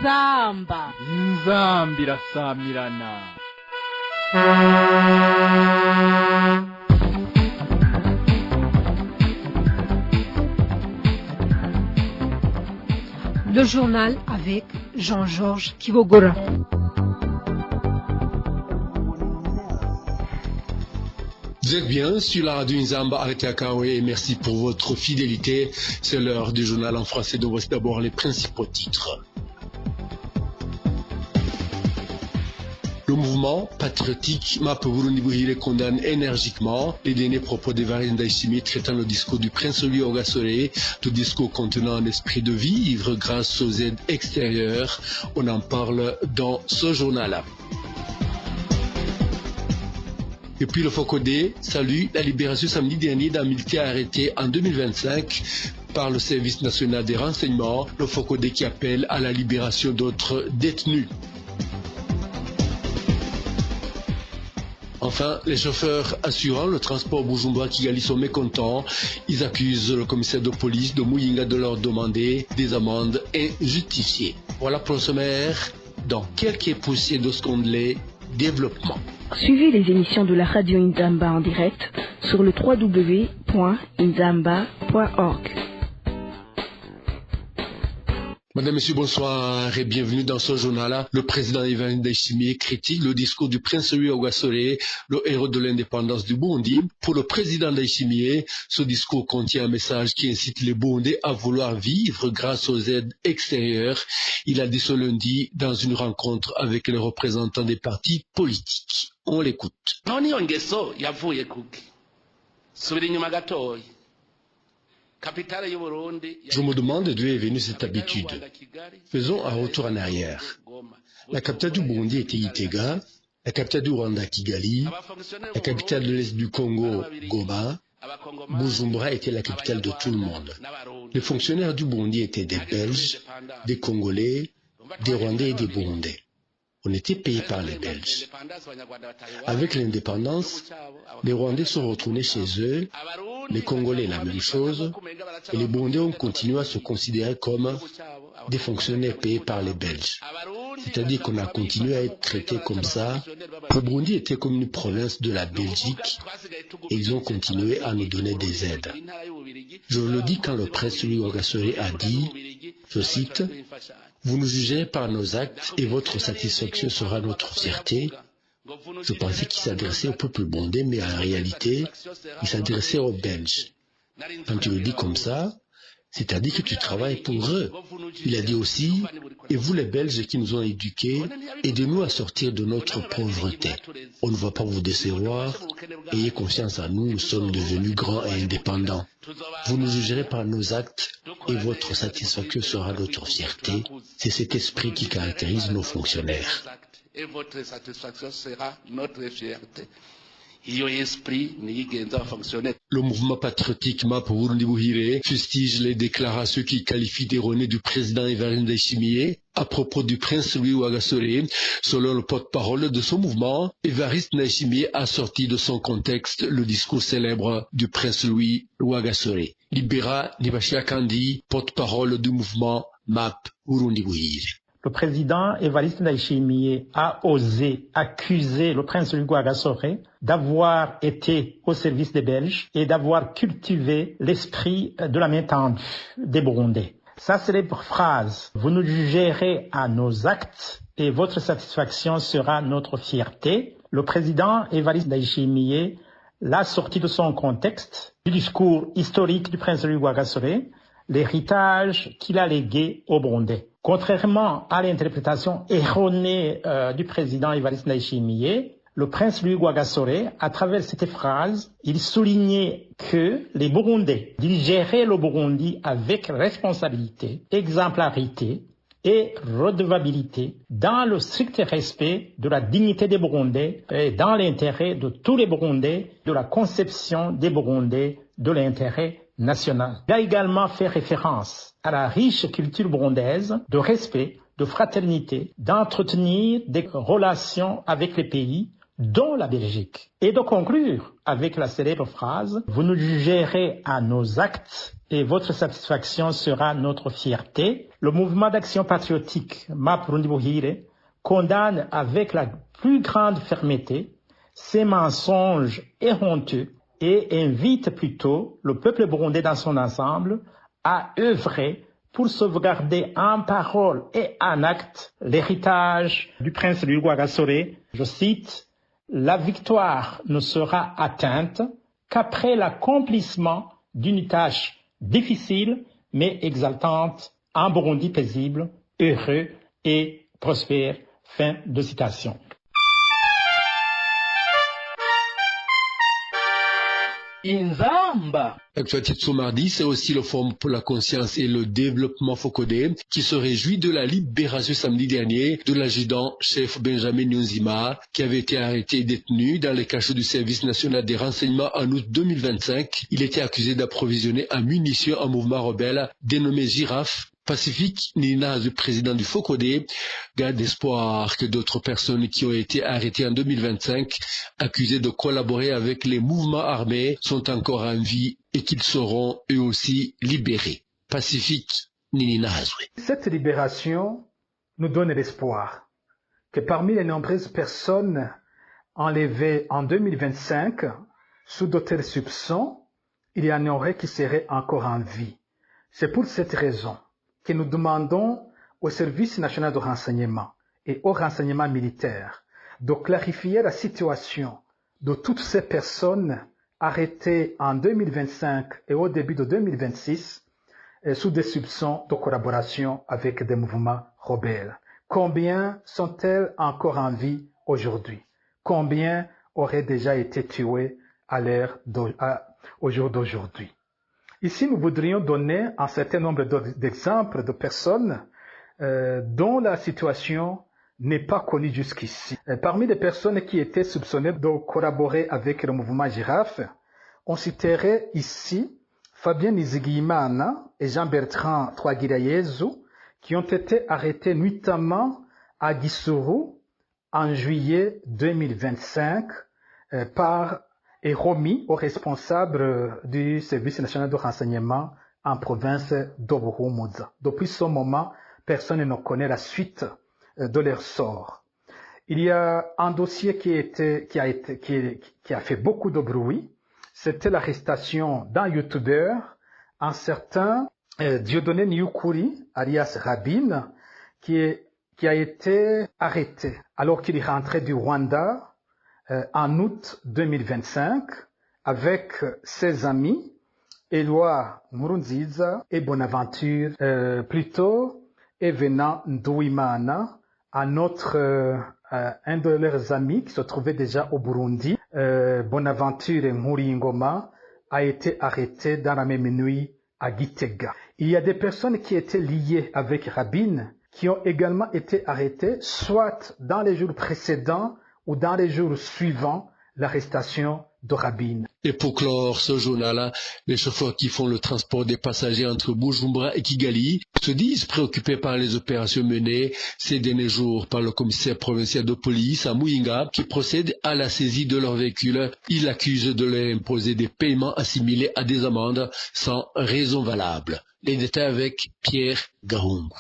inzamba irasamirana. Le journal avec Jean-Georges Kibogora. Vous êtes bien sur la radio Inzamba Aretiakawe et merci pour votre fidélité. C'est l'heure du journal en français, donc voici d'abord les principaux titres. Le mouvement patriotique MAP Burundi Buhire condamne énergiquement les derniers propos d'Evariste Ndayishimiye traitant le discours du prince Louis Ogasore, tout discours contenant un esprit de vivre grâce aux aides extérieures. On en parle dans ce journal-là. Et puis le FOCODE salue la libération samedi dernier d'un militaire arrêté en 2025 par le service national des renseignements, le FOCODE qui appelle à la libération d'autres détenus. Enfin, les chauffeurs assurant le transport Bujumbura-Kigali sont mécontents. Ils accusent le commissaire de police de Muyinga de leur demander des amendes injustifiées. Voilà pour le sommaire. Dans quelques poussées de secondes, les développements. Suivez les émissions de la radio Inzamba en direct sur le www.inzamba.org. Madame, Monsieur, bonsoir et bienvenue dans ce journal-là. Le président Evariste Ndayishimiye critique le discours du prince Louis Ogasore, le héros de l'indépendance du Burundi. Pour le président Ndayishimiye, ce discours contient un message qui incite les Burundais à vouloir vivre grâce aux aides extérieures. Il a dit ce lundi dans une rencontre avec les représentants des partis politiques. On l'écoute. Je me demande d'où est venue cette habitude. Faisons un retour en arrière. La capitale du Burundi était Gitega, la capitale du Rwanda Kigali, la capitale de l'Est du Congo Goma. Bujumbura était la capitale de tout le monde. Les fonctionnaires du Burundi étaient des Belges, des Congolais, des Rwandais et des Burundais. On était payés par les Belges. Avec l'indépendance, les Rwandais sont retournés chez eux, les Congolais la même chose, et les Burundais ont continué à se considérer comme des fonctionnaires payés par les Belges. C'est-à-dire qu'on a continué à être traités comme ça. Le Burundi était comme une province de la Belgique et ils ont continué à nous donner des aides. Je le dis quand le prince Louis Ogasore a dit, je cite, « Vous nous jugerez par nos actes et votre satisfaction sera notre fierté ». Je pensais qu'il s'adressait au peuple burundais, mais en réalité, il s'adressait aux Belges. Quand tu le dis comme ça, c'est-à-dire que tu travailles pour eux. Il a dit aussi, et vous les Belges qui nous ont éduqués, aidez-nous à sortir de notre pauvreté. On ne va pas vous décevoir, ayez confiance en nous, nous sommes devenus grands et indépendants. Vous nous jugerez par nos actes et votre satisfaction sera notre fierté. C'est cet esprit qui caractérise nos fonctionnaires. Et votre satisfaction sera notre fierté. Le mouvement patriotique MAP Burundi Buhire fustige les déclarations qu'il qualifie d'erronées du président Evariste Ndayishimiye à propos du prince Louis Ogasore. Selon le porte-parole de ce mouvement, Evariste Ndayishimiye a sorti de son contexte le discours célèbre du prince Louis Ogasore. Libera Nibashia Kandi, porte-parole du mouvement MAP Burundi Buhire. Le président Evariste Ndayishimiye a osé accuser le prince Louis Ogasore d'avoir été au service des Belges et d'avoir cultivé l'esprit de la main tendue des Burundais. Sa célèbre phrase « Vous nous jugerez à nos actes et votre satisfaction sera notre fierté », le président Evariste Ndayishimiye l'a sorti de son contexte, du discours historique du prince Louis Ogasore, l'héritage qu'il a légué aux Burundais. Contrairement à l'interprétation erronée du président Evariste Ndayishimiye, le prince Louis Ogasore, à travers cette phrase, il soulignait que les Burundais dirigeraient le Burundi avec responsabilité, exemplarité et redevabilité dans le strict respect de la dignité des Burundais et dans l'intérêt de tous les Burundais, de la conception des Burundais, de l'intérêt national. Il a également fait référence à la riche culture burundaise de respect, de fraternité, d'entretenir des relations avec les pays, dont la Belgique. Et de conclure avec la célèbre phrase « Vous nous jugerez à nos actes et votre satisfaction sera notre fierté », le mouvement d'action patriotique Mapurundi Buhire condamne avec la plus grande fermeté ces mensonges et honteux et invite plutôt le peuple burundais dans son ensemble à œuvrer pour sauvegarder en parole et en acte l'héritage du prince Louis Rwagasore. Je cite, « La victoire ne sera atteinte qu'après l'accomplissement d'une tâche difficile mais exaltante, en Burundi paisible, heureux et prospère. » Fin de citation. Inzamba. Actualité de ce mardi, c'est aussi le Forum pour la conscience et le développement Focodé qui se réjouit de la libération samedi dernier de l'adjudant-chef Benjamin Nyonzima qui avait été arrêté et détenu dans les cachots du service national des renseignements en août 2025. Il était accusé d'approvisionner en munitions un mouvement rebelle dénommé Girafe. Pacifique Nina, le président du Focodé, garde espoir que d'autres personnes qui ont été arrêtées en 2025, accusées de collaborer avec les mouvements armés, sont encore en vie et qu'ils seront eux aussi libérés. Pacifique Nina. Cette libération nous donne l'espoir que parmi les nombreuses personnes enlevées en 2025, sous d'autres soupçons, il y en aurait qui seraient encore en vie. C'est pour cette raison que nous demandons au Service national de renseignement et au renseignement militaire de clarifier la situation de toutes ces personnes arrêtées en 2025 et au début de 2026 sous des soupçons de collaboration avec des mouvements rebelles. Combien sont-elles encore en vie aujourd'hui? Combien auraient déjà été tuées au jour d'aujourd'hui? Ici, nous voudrions donner un certain nombre d'exemples de personnes dont la situation n'est pas connue jusqu'ici. Parmi les personnes qui étaient soupçonnées de collaborer avec le mouvement Girafe, on citerait ici Fabien Nizigiyimana et Jean-Bertrand Twagirayezu, qui ont été arrêtés nuitamment à Gisuru en juillet 2025 et remis aux responsables du service national de renseignement en province d'Obuhumuza. Depuis ce moment, personne ne connaît la suite de leur sort. Il y a un dossier qui a fait beaucoup de bruit. C'était l'arrestation d'un youtubeur, un certain Dieudonné Nyukuri, alias Rabin, qui a été arrêté alors qu'il est rentré du Rwanda en août 2025 avec ses amis Éloi Nkurunziza et Bonaventure plutôt Evenant Nduwimana, un de leurs amis qui se trouvait déjà au Burundi. Bonaventure Nkuringoma a été arrêté dans la même nuit à Gitega. Il y a des personnes qui étaient liées avec Rabin qui ont également été arrêtées soit dans les jours précédents ou dans les jours suivants l'arrestation de Rabin. Et pour clore ce journal, les chauffeurs qui font le transport des passagers entre Bujumbura et Kigali se disent préoccupés par les opérations menées ces derniers jours par le commissaire provincial de police à Muyinga qui procède à la saisie de leurs véhicules. Il accuse de leur imposer des paiements assimilés à des amendes sans raison valable. Les détails avec Pierre Gahumba.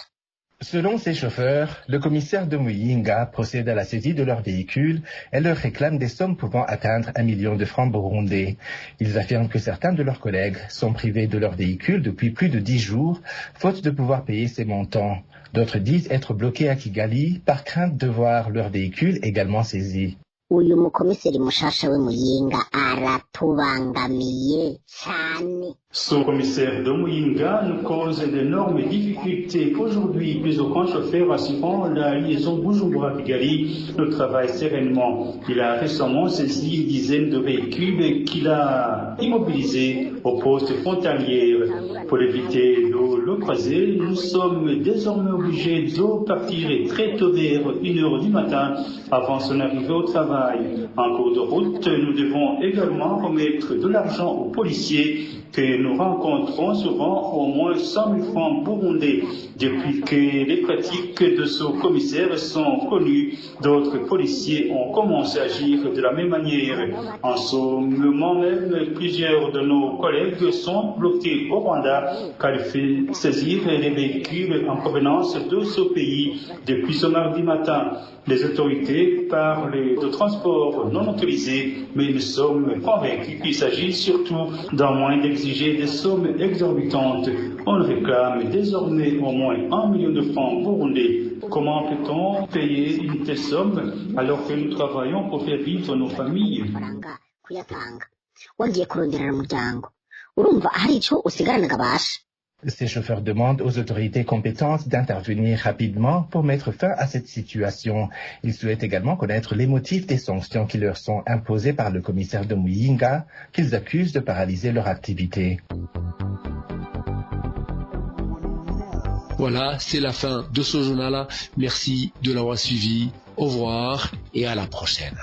Selon ces chauffeurs, le commissaire de Muyinga procède à la saisie de leurs véhicules et leur réclame des sommes pouvant atteindre 1 million de francs burundais. Ils affirment que certains de leurs collègues sont privés de leurs véhicules depuis plus de 10 jours, faute de pouvoir payer ces montants. D'autres disent être bloqués à Kigali par crainte de voir leurs véhicules également saisis. uyu mukomiseri mushasha we Muyinga aratubangamiye cyane. Ce commissaire de Muyinga nous cause d'énormes difficultés. Aujourd'hui, plus aucun chauffeur assurant la liaison Bujumbura-Kigali ne travaille sereinement. Il a récemment saisi une dizaine de véhicules qu'il a immobilisés au poste frontalier. Pour éviter de le croiser, nous sommes désormais obligés de partir très tôt vers 1h du matin avant son arrivée au travail. En cours de route, nous devons également remettre de l'argent aux policiers que nous rencontrons souvent au moins 100 000 francs burundais. Depuis que les pratiques de ce commissaire sont connues, d'autres policiers ont commencé à agir de la même manière. En ce moment même, plusieurs de nos collègues sont bloqués au Rwanda car il fait saisir les véhicules en provenance de ce pays depuis ce mardi matin. Les autorités parlent de transport non autorisé, mais nous sommes convaincus qu'il s'agit surtout d'un moyen d'exiger des sommes exorbitantes. On réclame désormais au moins 1 million de francs burundais. Comment peut-on payer une telle somme alors que nous travaillons pour faire vivre nos familles? Ces chauffeurs demandent aux autorités compétentes d'intervenir rapidement pour mettre fin à cette situation. Ils souhaitent également connaître les motifs des sanctions qui leur sont imposées par le commissaire de Muyinga, qu'ils accusent de paralyser leur activité. Voilà, c'est la fin de ce journal. Merci de l'avoir suivi. Au revoir et à la prochaine.